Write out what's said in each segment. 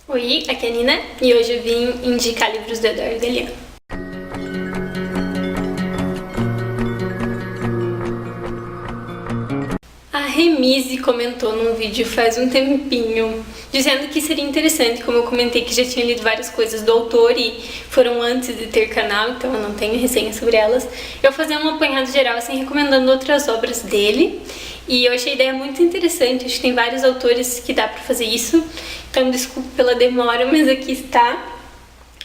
Oi, aqui é a Nina e hoje eu vim indicar livros do Eduardo Galeano. A Remise comentou num vídeo faz um tempinho, dizendo que seria interessante, como eu comentei que já tinha lido várias coisas do autor e foram antes de ter canal, então eu não tenho resenha sobre elas, eu fazer um apanhado geral, assim, recomendando outras obras dele. E eu achei a ideia muito interessante, acho que tem vários autores que dá pra fazer isso, então desculpe pela demora, mas aqui está.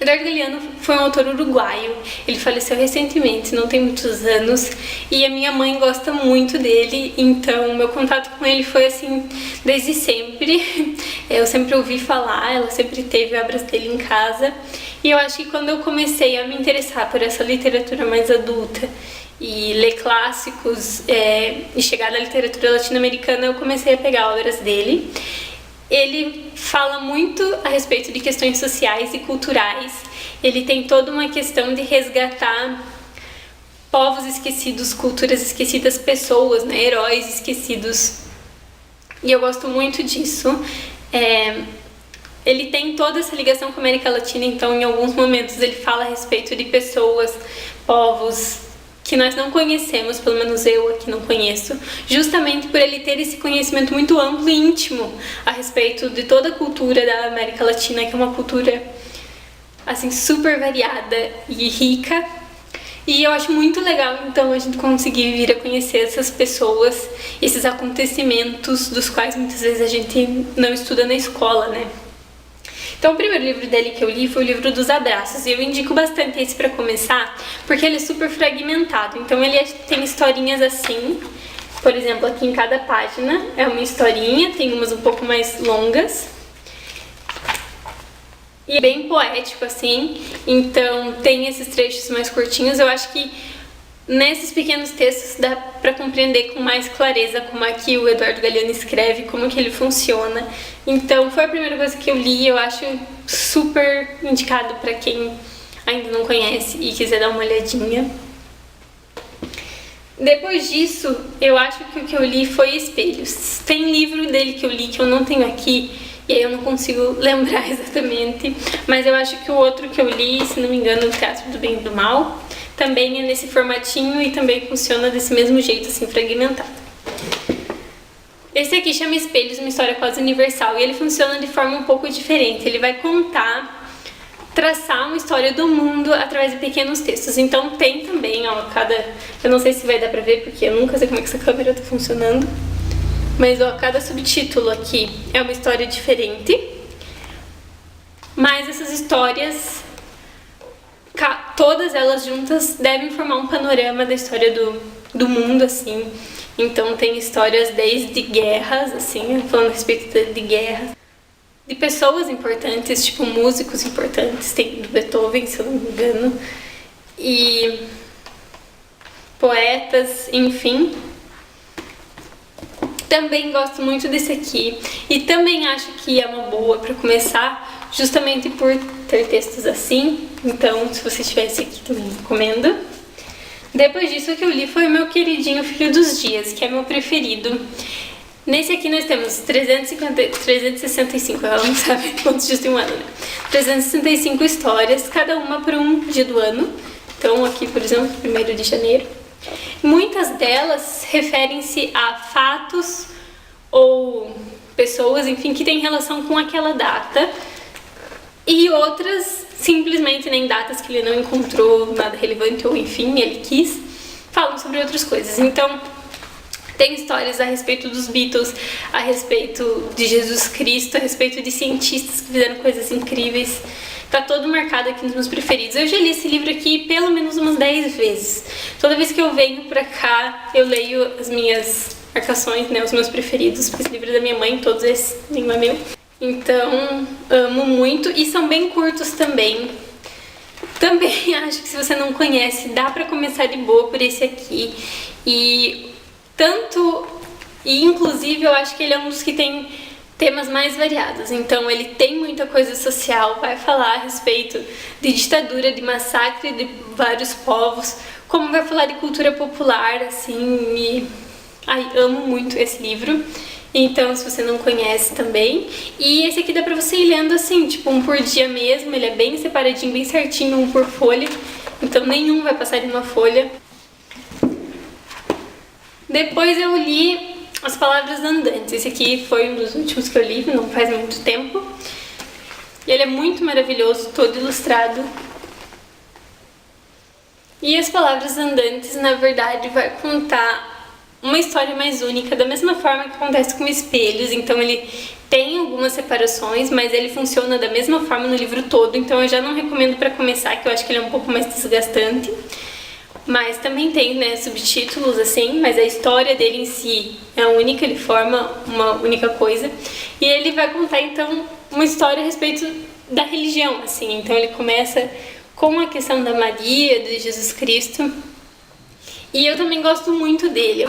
Eduardo Galeano foi um autor uruguaio, ele faleceu recentemente, não tem muitos anos, e a minha mãe gosta muito dele, então meu contato com ele foi assim, desde sempre. Eu sempre ouvi falar, ela sempre teve obras dele em casa, e eu acho que quando eu comecei a me interessar por essa literatura mais adulta, e ler clássicos, e chegar na literatura latino-americana, eu comecei a pegar obras dele. Ele fala muito a respeito de questões sociais e culturais. Ele tem toda uma questão de resgatar povos esquecidos, culturas esquecidas, pessoas, né, heróis esquecidos. E eu gosto muito disso. Ele tem toda essa ligação com a América Latina, então em alguns momentos ele fala a respeito de pessoas, povos que nós não conhecemos, pelo menos eu aqui não conheço, justamente por ele ter esse conhecimento muito amplo e íntimo a respeito de toda a cultura da América Latina, que é uma cultura assim super variada e rica. E eu acho muito legal, então, a gente conseguir vir a conhecer essas pessoas, esses acontecimentos dos quais muitas vezes a gente não estuda na escola, né? Então, o primeiro livro dele que eu li foi o livro dos Abraços, e eu indico bastante esse pra começar, porque ele é super fragmentado. Então, ele tem historinhas assim, por exemplo, aqui em cada página é uma historinha, tem umas um pouco mais longas, e é bem poético, assim, então tem esses trechos mais curtinhos. Eu acho que nesses pequenos textos dá pra compreender com mais clareza como é que o Eduardo Galeano escreve, como que ele funciona. Então foi a primeira coisa que eu li, eu acho super indicado pra quem ainda não conhece e quiser dar uma olhadinha. Depois disso, eu acho que o que eu li foi Espelhos. Tem livro dele que eu li que eu não tenho aqui, e aí eu não consigo lembrar exatamente, mas eu acho que o outro que eu li, se não me engano, O Teatro do Bem e do Mal, também é nesse formatinho e também funciona desse mesmo jeito, assim, fragmentado. Esse aqui chama Espelhos, uma história quase universal, e ele funciona de forma um pouco diferente. Ele vai traçar uma história do mundo através de pequenos textos. Então tem também, ó, eu não sei se vai dar pra ver, porque eu nunca sei como é que essa câmera tá funcionando, mas ó, cada subtítulo aqui é uma história diferente, mas essas histórias, todas elas juntas devem formar um panorama da história do mundo, assim. Então tem histórias desde guerras, assim, falando a respeito de guerras, de pessoas importantes, tipo músicos importantes, tem do Beethoven, se eu não me engano, e poetas, enfim. Também gosto muito desse aqui, e também acho que é uma boa para começar, justamente por ter textos assim. Então, se você tiver esse aqui, também recomendo. Depois disso, o que eu li foi o meu queridinho Filho dos Dias, que é meu preferido. Nesse aqui nós temos 365, ela não sabe quantos dias tem um ano, né? 365 histórias, cada uma por um dia do ano. Então, aqui, por exemplo, 1º de janeiro. Muitas delas referem-se a fatos ou pessoas, enfim, que têm relação com aquela data, e outras simplesmente nem datas que ele não encontrou nada relevante, ou enfim, ele quis, falam sobre outras coisas. Então, tem histórias a respeito dos Beatles, a respeito de Jesus Cristo, a respeito de cientistas que fizeram coisas incríveis. Tá todo marcado aqui nos meus preferidos. Eu já li esse livro aqui pelo menos umas 10 vezes. Toda vez que eu venho pra cá, eu leio as minhas marcações, né, os meus preferidos. Esse livro é da minha mãe, todos esses, nenhum é meu. Então, amo muito. E são bem curtos também. Também acho que se você não conhece, dá pra começar de boa por esse aqui. Inclusive, eu acho que ele é um dos que tem temas mais variados. Então ele tem muita coisa social, vai falar a respeito de ditadura, de massacre de vários povos, como vai falar de cultura popular, assim, amo muito esse livro. Então, se você não conhece também. E esse aqui dá pra você ir lendo assim, tipo um por dia mesmo. Ele é bem separadinho, bem certinho, um por folha. Então nenhum vai passar em uma folha. Depois eu li As Palavras Andantes. Esse aqui foi um dos últimos que eu li, não faz muito tempo. E ele é muito maravilhoso, todo ilustrado. E As Palavras Andantes, na verdade, vai contar uma história mais única, da mesma forma que acontece com espelhos. Então ele tem algumas separações, mas ele funciona da mesma forma no livro todo. Então eu já não recomendo para começar, que eu acho que ele é um pouco mais desgastante. Mas também tem, né, subtítulos assim, mas a história dele em si é única, ele forma uma única coisa. E ele vai contar então uma história a respeito da religião, assim. Então ele começa com a questão da Maria, de Jesus Cristo. E eu também gosto muito dele.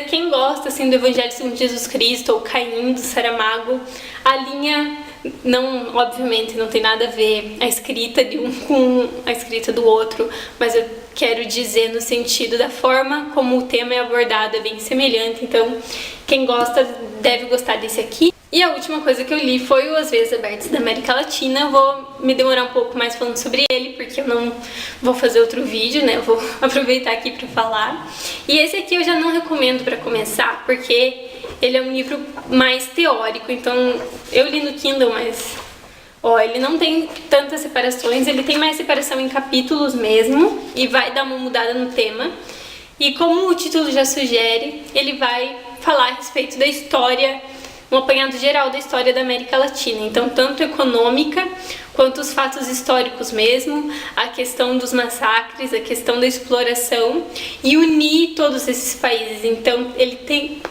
Quem gosta assim do Evangelho segundo Jesus Cristo ou Caim do Saramago, a linha não, obviamente, não tem nada a ver a escrita de um com a escrita do outro, mas eu quero dizer no sentido da forma como o tema é abordado é bem semelhante. Então, quem gosta deve gostar desse aqui. E a última coisa que eu li foi o As Veias Abertas da América Latina. Eu vou me demorar um pouco mais falando sobre ele, porque eu não vou fazer outro vídeo, né? Eu vou aproveitar aqui para falar. E esse aqui eu já não recomendo para começar, porque ele é um livro mais teórico. Então, eu li no Kindle, mas ó, ele não tem tantas separações, ele tem mais separação em capítulos mesmo, e vai dar uma mudada no tema. E como o título já sugere, ele vai falar a respeito da história, um apanhado geral da história da América Latina. Então, tanto econômica, quanto os fatos históricos mesmo, a questão dos massacres, a questão da exploração, e unir todos esses países. Então, ele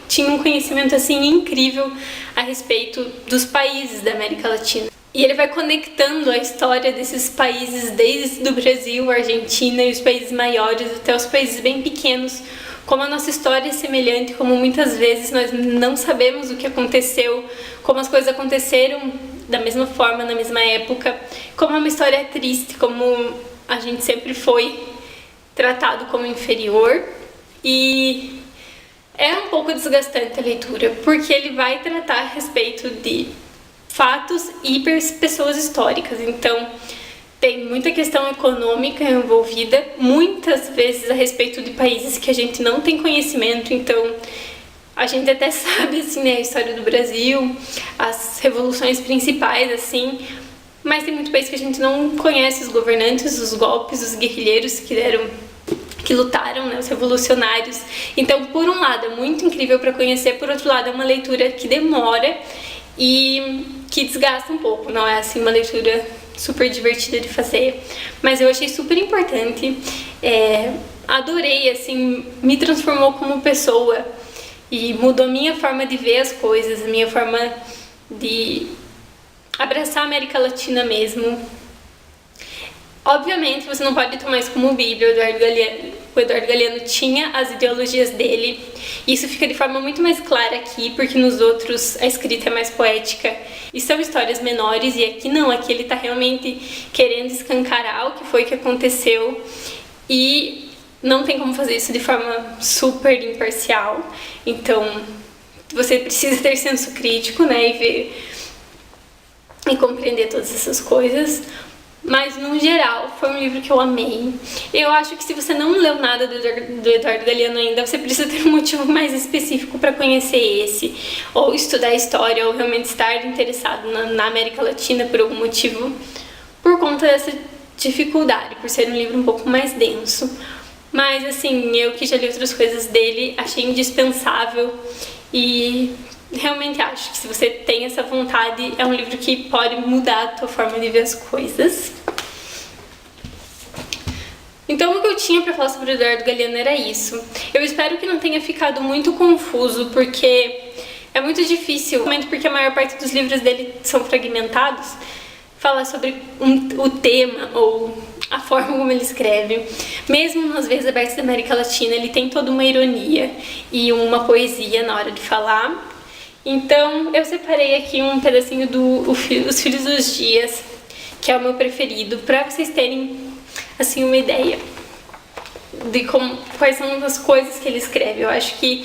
tinha um conhecimento assim incrível a respeito dos países da América Latina. E ele vai conectando a história desses países, desde o Brasil, a Argentina e os países maiores, até os países bem pequenos. Como a nossa história é semelhante, como muitas vezes nós não sabemos o que aconteceu, como as coisas aconteceram da mesma forma, na mesma época, como é uma história triste, como a gente sempre foi tratado como inferior. E é um pouco desgastante a leitura, porque ele vai tratar a respeito de fatos e pessoas históricas. Então, tem muita questão econômica envolvida, muitas vezes a respeito de países que a gente não tem conhecimento. Então, a gente até sabe, assim, né, a história do Brasil, as revoluções principais, assim, mas tem muito país que a gente não conhece, os governantes, os golpes, os guerrilheiros que lutaram, né, os revolucionários. Então, por um lado, é muito incrível para conhecer, por outro lado, é uma leitura que demora e que desgasta um pouco. Não é, assim, uma leitura super divertida de fazer, mas eu achei super importante. Adorei, assim, me transformou como pessoa e mudou a minha forma de ver as coisas, a minha forma de abraçar a América Latina mesmo. Obviamente, você não pode tomar isso como Bíblia. O Eduardo Galeano tinha as ideologias dele. Isso fica de forma muito mais clara aqui, porque nos outros a escrita é mais poética e são histórias menores, e aqui não, aqui ele tá realmente querendo escancarar o que foi que aconteceu, e não tem como fazer isso de forma super imparcial. Então, você precisa ter senso crítico, né, e ver e compreender todas essas coisas. Mas, no geral, foi um livro que eu amei. Eu acho que se você não leu nada do Eduardo Galeano ainda, você precisa ter um motivo mais específico para conhecer esse, ou estudar a história, ou realmente estar interessado na América Latina por algum motivo, por conta dessa dificuldade, por ser um livro um pouco mais denso. Mas, assim, eu que já li outras coisas dele, achei indispensável, e realmente acho que se você tem essa vontade, é um livro que pode mudar a tua forma de ver as coisas. Então, o que eu tinha pra falar sobre o Eduardo Galeano era isso. Eu espero que não tenha ficado muito confuso, porque é muito difícil, porque a maior parte dos livros dele são fragmentados, falar sobre o tema ou a forma como ele escreve. Mesmo nas Veias Abertas da América Latina, ele tem toda uma ironia e uma poesia na hora de falar. Então, eu separei aqui um pedacinho Os Filhos dos Dias, que é o meu preferido, para vocês terem, assim, uma ideia de quais são as coisas que ele escreve. Eu acho que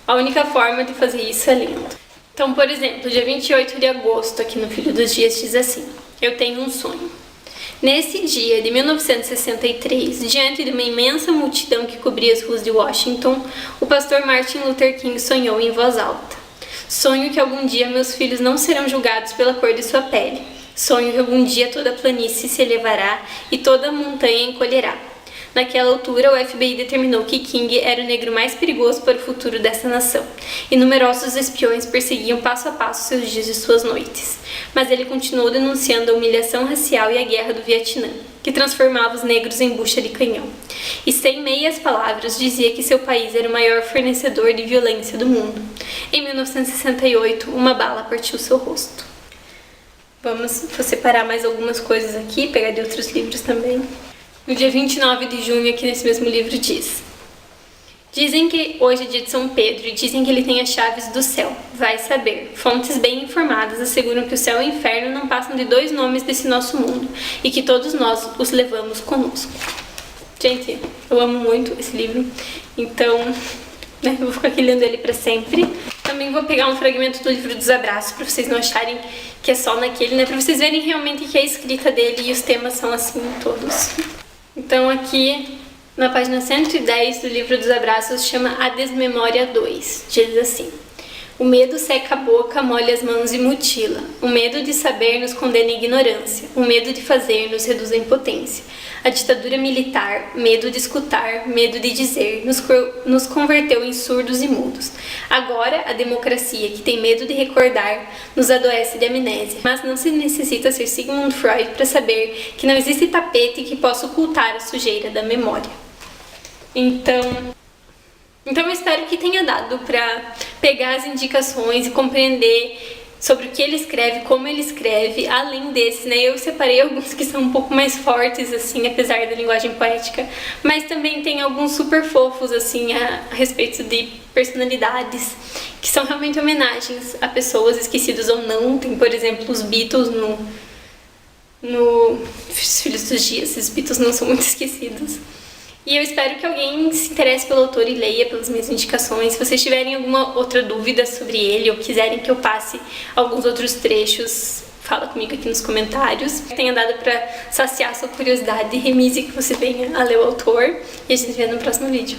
a única forma de fazer isso é lendo. Então, por exemplo, dia 28 de agosto, aqui no Filho dos Dias, diz assim: eu tenho um sonho. Nesse dia de 1963, diante de uma imensa multidão que cobria as ruas de Washington, o pastor Martin Luther King sonhou em voz alta. Sonho que algum dia meus filhos não serão julgados pela cor de sua pele. Sonho que algum dia toda planície se elevará e toda montanha encolherá. Naquela altura, o FBI determinou que King era o negro mais perigoso para o futuro dessa nação, e numerosos espiões perseguiam passo a passo seus dias e suas noites. Mas ele continuou denunciando a humilhação racial e a guerra do Vietnã, que transformava os negros em bucha de canhão. E sem meias palavras dizia que seu país era o maior fornecedor de violência do mundo. Em 1968, uma bala partiu seu rosto. Vou separar mais algumas coisas aqui, pegar de outros livros também. No dia 29 de junho, aqui nesse mesmo livro, diz: dizem que hoje é dia de São Pedro e dizem que ele tem as chaves do céu. Vai saber. Fontes bem informadas asseguram que o céu e o inferno não passam de 2 nomes desse nosso mundo e que todos nós os levamos conosco. Gente, eu amo muito esse livro, então eu vou ficar aqui lendo ele pra sempre. Também vou pegar um fragmento do livro dos Abraços pra vocês não acharem que é só naquele, pra vocês verem realmente que é a escrita dele e os temas são assim todos. Então aqui na página 110 do livro dos Abraços chama A Desmemória 2, diz assim: o medo seca a boca, molha as mãos e mutila. O medo de saber nos condena à ignorância. O medo de fazer nos reduz à impotência. A ditadura militar, medo de escutar, medo de dizer, nos converteu em surdos e mudos. Agora, a democracia, que tem medo de recordar, nos adoece de amnésia. Mas não se necessita ser Sigmund Freud para saber que não existe tapete que possa ocultar a sujeira da memória. Então eu espero que tenha dado para pegar as indicações e compreender sobre o que ele escreve, como ele escreve, além desses, né? Eu separei alguns que são um pouco mais fortes, assim, apesar da linguagem poética, mas também tem alguns super fofos, assim, a respeito de personalidades, que são realmente homenagens a pessoas esquecidas ou não. Tem, por exemplo, os Beatles no Filhos dos Dias. Os Beatles não são muito esquecidos. E eu espero que alguém se interesse pelo autor e leia pelas minhas indicações. Se vocês tiverem alguma outra dúvida sobre ele ou quiserem que eu passe alguns outros trechos, fala comigo aqui nos comentários. Tenha dado para saciar sua curiosidade e remise que você venha a ler o autor. E a gente se vê no próximo vídeo.